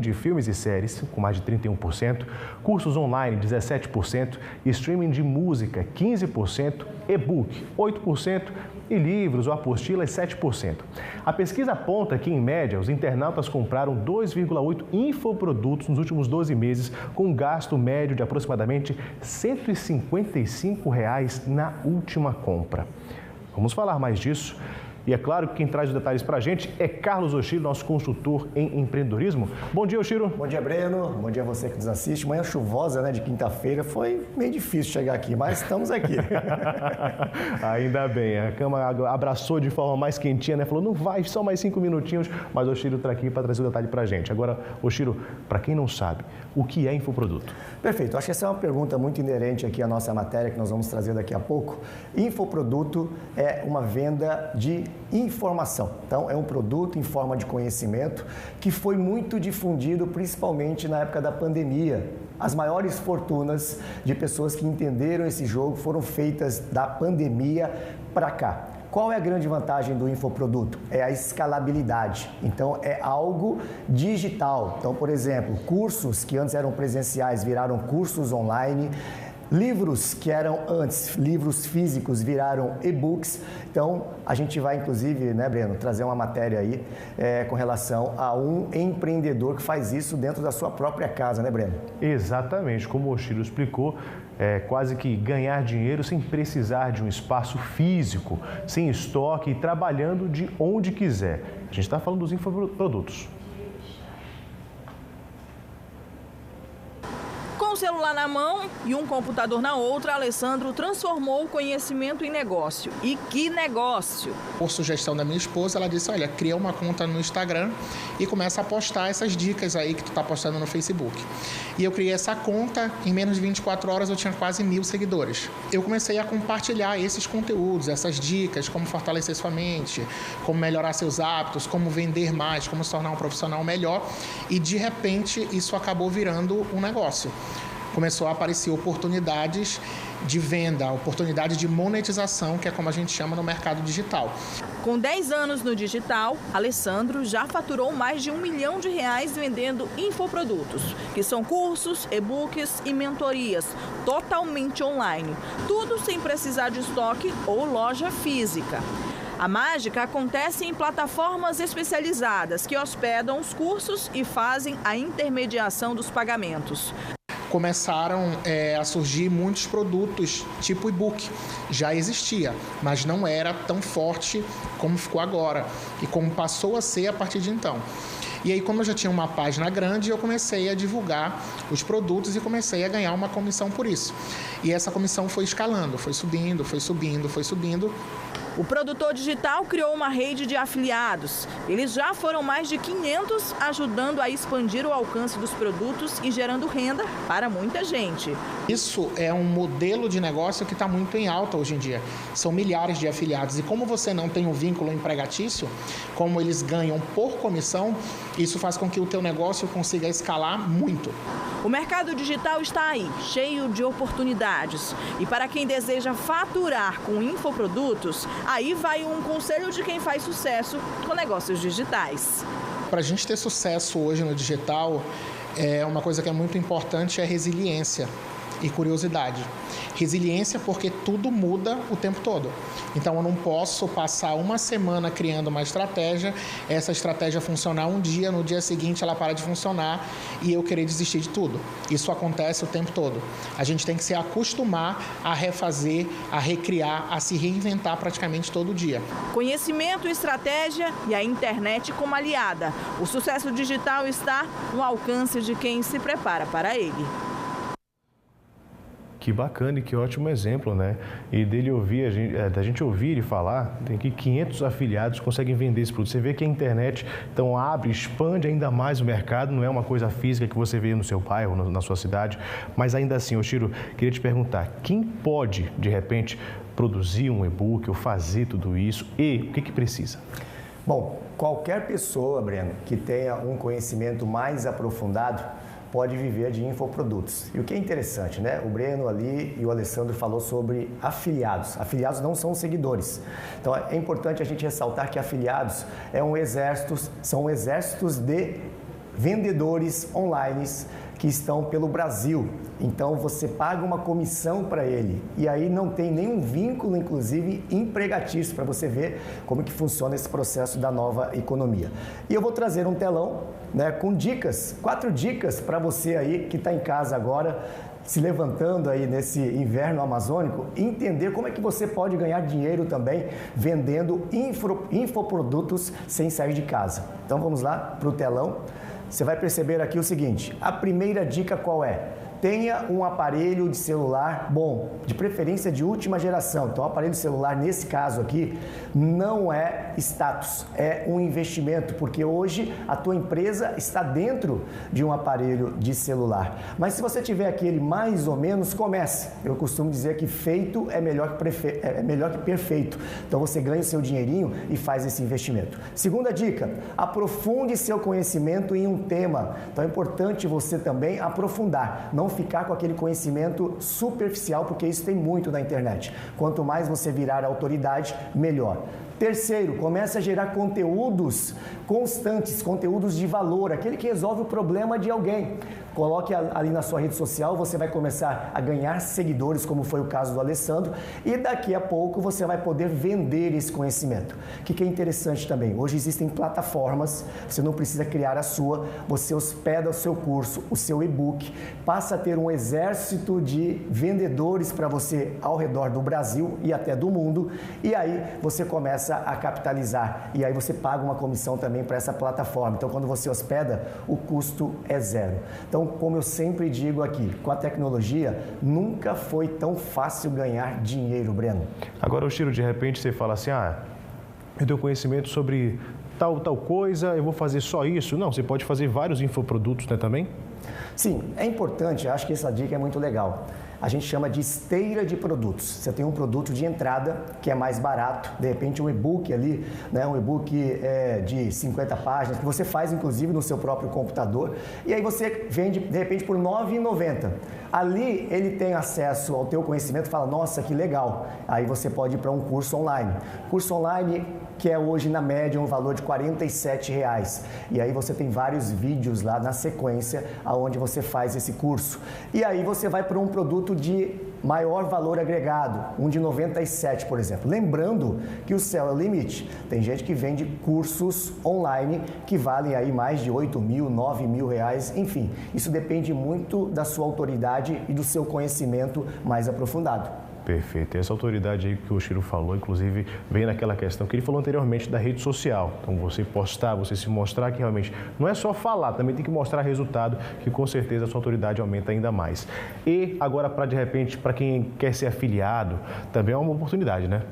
de filmes e séries, com mais de 31%, cursos online, 17%, streaming de música, 15%, e-book, 8% e livros ou apostilas, 7%. A pesquisa aponta que, em média, os internautas compraram 2,8 infoprodutos nos últimos 12 meses, com um gasto médio de aproximadamente R$ 155 na última compra. Vamos falar mais disso. E é claro que quem traz os detalhes para a gente é Carlos Oshiro, nosso consultor em empreendedorismo. Bom dia, Oshiro. Bom dia, Breno. Bom dia a você que nos assiste. Manhã chuvosa, né, de quinta-feira. Foi meio difícil chegar aqui, mas estamos aqui. Ainda bem. A cama abraçou de forma mais quentinha, né? Falou, não vai, só mais 5 minutinhos. Mas o Oshiro está aqui para trazer o detalhe para a gente. Agora, Oshiro, para quem não sabe, o que é infoproduto? Perfeito. Acho que essa é uma pergunta muito inerente aqui à nossa matéria, que nós vamos trazer daqui a pouco. Infoproduto é uma venda de informação. Então, é um produto em forma de conhecimento que foi muito difundido, principalmente na época da pandemia. As maiores fortunas de pessoas que entenderam esse jogo foram feitas da pandemia para cá. Qual é a grande vantagem do infoproduto? É a escalabilidade. Então, é algo digital. Então, por exemplo, cursos que antes eram presenciais viraram cursos online. Livros que eram antes livros físicos viraram e-books. Então, a gente vai, inclusive, né, Breno, trazer uma matéria aí com relação a um empreendedor que faz isso dentro da sua própria casa, né, Breno? Exatamente. Como o Oshiro explicou, é quase que ganhar dinheiro sem precisar de um espaço físico, sem estoque e trabalhando de onde quiser. A gente está falando dos infoprodutos. Com o celular na mão e um computador na outra, Alessandro transformou o conhecimento em negócio. E que negócio! Por sugestão da minha esposa, ela disse, olha, cria uma conta no Instagram e começa a postar essas dicas aí que tu tá postando no Facebook. E eu criei essa conta, em menos de 24 horas eu tinha quase 1.000 seguidores. Eu comecei a compartilhar esses conteúdos, essas dicas, como fortalecer sua mente, como melhorar seus hábitos, como vender mais, como se tornar um profissional melhor. E de repente isso acabou virando um negócio. Começou a aparecer oportunidades de venda, oportunidades de monetização, que é como a gente chama no mercado digital. Com 10 anos no digital, Alessandro já faturou mais de R$ 1 milhão vendendo infoprodutos, que são cursos, e-books e mentorias, totalmente online. Tudo sem precisar de estoque ou loja física. A mágica acontece em plataformas especializadas que hospedam os cursos e fazem a intermediação dos pagamentos. Começaram a surgir muitos produtos tipo e-book. Já existia, mas não era tão forte como ficou agora e como passou a ser a partir de então. E aí, como eu já tinha uma página grande, eu comecei a divulgar os produtos e comecei a ganhar uma comissão por isso. E essa comissão foi escalando, foi subindo, foi subindo, foi subindo. O produtor digital criou uma rede de afiliados. Eles já foram mais de 500, ajudando a expandir o alcance dos produtos e gerando renda para muita gente. Isso é um modelo de negócio que está muito em alta hoje em dia. São milhares de afiliados. E como você não tem um vínculo empregatício, como eles ganham por comissão, isso faz com que o teu negócio consiga escalar muito. O mercado digital está aí, cheio de oportunidades. E para quem deseja faturar com infoprodutos, aí vai um conselho de quem faz sucesso com negócios digitais. Para a gente ter sucesso hoje no digital, uma coisa que é muito importante é resiliência e curiosidade. Resiliência porque tudo muda o tempo todo. Então eu não posso passar uma semana criando uma estratégia, essa estratégia funcionar um dia, no dia seguinte ela para de funcionar e eu querer desistir de tudo. Isso acontece o tempo todo. A gente tem que se acostumar a refazer, a recriar, a se reinventar praticamente todo dia. Conhecimento, estratégia e a internet como aliada. O sucesso digital está no alcance de quem se prepara para ele. Que bacana e que ótimo exemplo, né? E dele ouvir, da gente ouvir ele falar, tem que 500 afiliados conseguem vender esse produto. Você vê que a internet, então, abre, expande ainda mais o mercado, não é uma coisa física que você vê no seu bairro, na sua cidade, mas ainda assim, Oshiro, queria te perguntar, quem pode, de repente, produzir um e-book ou fazer tudo isso e o que precisa? Bom, qualquer pessoa, Breno, que tenha um conhecimento mais aprofundado, pode viver de infoprodutos. E o que é interessante, né? O Breno ali e o Alessandro falou sobre afiliados. Afiliados não são seguidores. Então é importante a gente ressaltar que afiliados são exércitos de vendedores online que estão pelo Brasil. Então você paga uma comissão para ele e aí não tem nenhum vínculo, inclusive empregatício, para você ver como que funciona esse processo da nova economia. E eu vou trazer um telão, né, com dicas, 4 dicas para você aí que está em casa agora, se levantando aí nesse inverno amazônico, entender como é que você pode ganhar dinheiro também vendendo infoprodutos sem sair de casa. Então vamos lá para o telão. Você vai perceber aqui o seguinte, a primeira dica qual é? Tenha um aparelho de celular bom, de preferência de última geração. Então, o aparelho de celular, nesse caso aqui, não é status, é um investimento, porque hoje a tua empresa está dentro de um aparelho de celular. Mas se você tiver aquele mais ou menos, comece. Eu costumo dizer que feito é melhor que perfeito. Então, você ganha o seu dinheirinho e faz esse investimento. Segunda dica, aprofunde seu conhecimento em um tema. Então, é importante você também aprofundar, não ficar com aquele conhecimento superficial, porque isso tem muito na internet. Quanto mais você virar autoridade, melhor. Terceiro, comece a gerar conteúdos constantes, conteúdos de valor, aquele que resolve o problema de alguém. Coloque ali na sua rede social, você vai começar a ganhar seguidores, como foi o caso do Alessandro, e daqui a pouco você vai poder vender esse conhecimento. O que é interessante também, hoje existem plataformas, você não precisa criar a sua, você hospeda o seu curso, o seu e-book, passa a ter um exército de vendedores para você ao redor do Brasil e até do mundo, e aí você começa a capitalizar, e aí você paga uma comissão também para essa plataforma. Então, quando você hospeda, o custo é zero. Então, como eu sempre digo aqui, com a tecnologia, nunca foi tão fácil ganhar dinheiro, Breno. Agora, Chiro, de repente você fala assim, eu tenho conhecimento sobre tal coisa, eu vou fazer só isso. Não, você pode fazer vários infoprodutos, né, também? Sim, é importante, acho que essa dica é muito legal. A gente chama de esteira de produtos. Você tem um produto de entrada que é mais barato, de repente um e-book ali, né, um e-book de 50 páginas, que você faz inclusive no seu próprio computador, e aí você vende de repente por R$ 9,90. Ali ele tem acesso ao teu conhecimento e fala, nossa, que legal. Aí você pode ir para um curso online. Curso online que é hoje na média um valor de R$ 47,00. E aí você tem vários vídeos lá na sequência aonde você faz esse curso. E aí você vai para um produto de maior valor agregado, um de R$ 97, por exemplo. Lembrando que o céu é o limite. Tem gente que vende cursos online que valem aí mais de R$ 8.000, R$ 9.000, enfim. Isso depende muito da sua autoridade e do seu conhecimento mais aprofundado. Perfeito. Essa autoridade aí que o Chiro falou, inclusive, vem naquela questão que ele falou anteriormente da rede social. Então, você postar, você se mostrar que realmente não é só falar, também tem que mostrar resultado, que com certeza a sua autoridade aumenta ainda mais. E agora, de repente, para quem quer ser afiliado, também é uma oportunidade, né?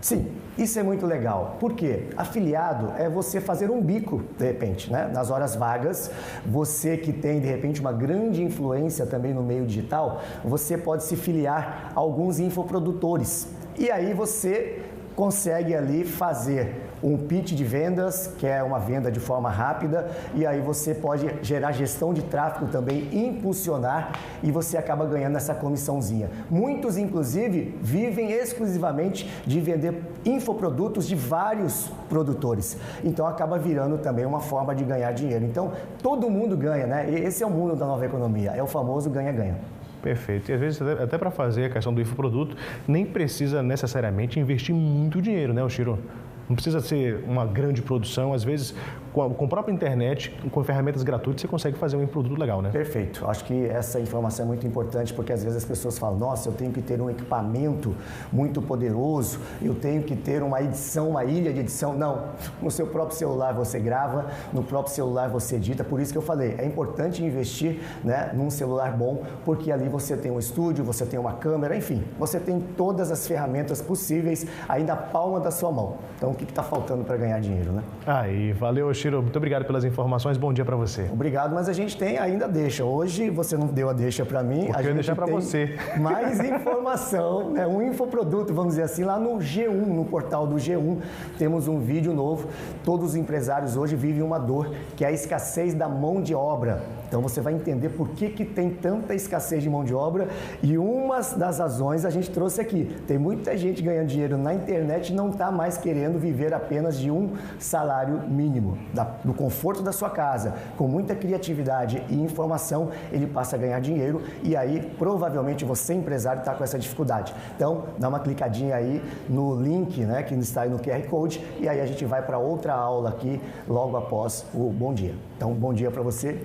Sim, isso é muito legal. Por quê? Afiliado é você fazer um bico, de repente, né? Nas horas vagas, você que tem, de repente, uma grande influência também no meio digital, você pode se filiar a alguns infoprodutores. E aí você consegue ali fazer um pitch de vendas, que é uma venda de forma rápida, e aí você pode gerar gestão de tráfego também, impulsionar, e você acaba ganhando essa comissãozinha. Muitos, inclusive, vivem exclusivamente de vender infoprodutos de vários produtores. Então, acaba virando também uma forma de ganhar dinheiro. Então, todo mundo ganha, né? Esse é o mundo da nova economia, é o famoso ganha-ganha. Perfeito. E às vezes, até para fazer a questão do infoproduto, nem precisa necessariamente investir muito dinheiro, né, Chiro? Não precisa ser uma grande produção, às vezes com a própria internet, com ferramentas gratuitas, você consegue fazer um produto legal, né? Perfeito. Acho que essa informação é muito importante, porque às vezes as pessoas falam, nossa, eu tenho que ter um equipamento muito poderoso, eu tenho que ter uma edição, uma ilha de edição. Não, no seu próprio celular você grava, no próprio celular você edita, por isso que eu falei, é importante investir, né, num celular bom, porque ali você tem um estúdio, você tem uma câmera, enfim, você tem todas as ferramentas possíveis aí na palma da sua mão. Então, o que está faltando para ganhar dinheiro, né? Aí, valeu, Chiro. Muito obrigado pelas informações. Bom dia para você. Obrigado, mas a gente tem ainda deixa. Hoje você não deu a deixa para mim. Porque a gente eu ia deixar para você. Mais informação, né? Um infoproduto, vamos dizer assim, lá no G1, no portal do G1, temos um vídeo novo. Todos os empresários hoje vivem uma dor, que é a escassez da mão de obra. Então você vai entender por que tem tanta escassez de mão de obra e uma das razões a gente trouxe aqui. Tem muita gente ganhando dinheiro na internet e não está mais querendo viver apenas de um salário mínimo. Do conforto da sua casa, com muita criatividade e informação, ele passa a ganhar dinheiro e aí provavelmente você, empresário, está com essa dificuldade. Então dá uma clicadinha aí no link, né, que está aí no QR Code e aí a gente vai para outra aula aqui logo após o Bom Dia. Então, bom dia para você,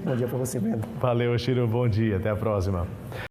Breno. Valeu, Chiro, bom dia, até a próxima.